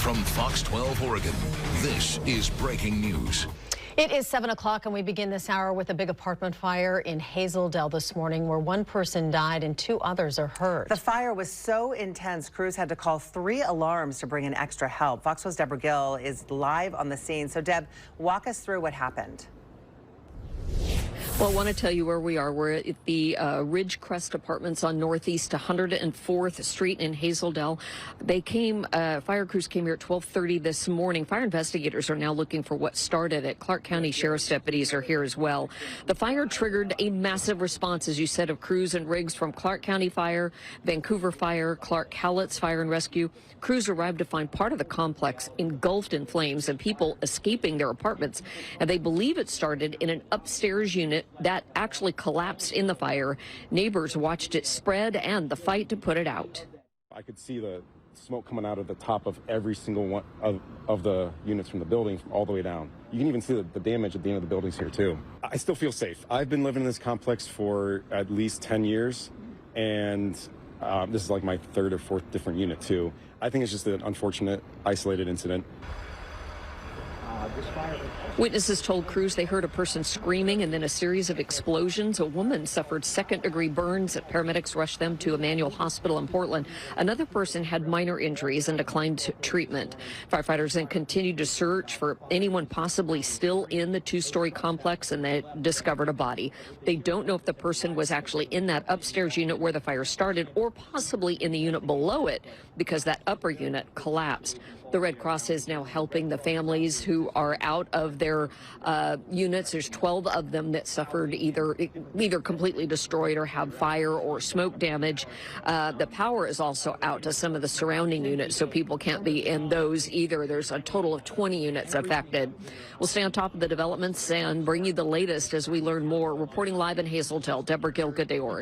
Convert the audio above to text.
From Fox 12 Oregon, this is breaking news. It is 7 o'clock and we begin this hour with a big apartment fire in Hazel Dell this morning where one person died and 2 others are hurt. The fire was so intense, crews had to call 3 alarms to bring in extra help. Fox 12's Deborah Gill is live on the scene. So Deb, walk us through what happened. Well, I want to tell you where we are. We're at the Ridgecrest Apartments on Northeast 104th Street in Hazel Dell. Fire crews came here at 12:30 this morning. Fire investigators are now looking for what started it. Clark County Sheriff's deputies are here as well. The fire triggered a massive response, as you said, of crews and rigs from Clark County Fire, Vancouver Fire, Clark Cowlitz Fire and Rescue. Crews arrived to find part of the complex engulfed in flames and people escaping their apartments. And they believe it started in an upstairs unit that actually collapsed in the fire. Neighbors watched it spread and the fight to put it out. I could see the smoke coming out of the top of every single one of the units from the building all the way down. You can even see the damage at the end of the buildings here too. I still feel safe. I've been living in this complex for at least 10 years and this is like my 3rd or 4th different unit too. I think it's just an unfortunate isolated incident. Witnesses told crews they heard a person screaming and then a series of explosions. A woman suffered 2nd-degree burns. Paramedics rushed them to Emmanuel Hospital in Portland. Another person had minor injuries and declined treatment. Firefighters then continued to search for anyone possibly still in the 2-story complex, and they discovered a body. They don't know if the person was actually in that upstairs unit where the fire started or possibly in the unit below it because that upper unit collapsed. The Red Cross is now helping the families who are out of their units. There's 12 of them that suffered either completely destroyed or have fire or smoke damage. The power is also out to some of the surrounding units, so people can't be in those either. There's a total of 20 units affected. We'll stay on top of the developments and bring you the latest as we learn more. Reporting live in Hazel Dell, Deborah Gill, Good Day, Oregon.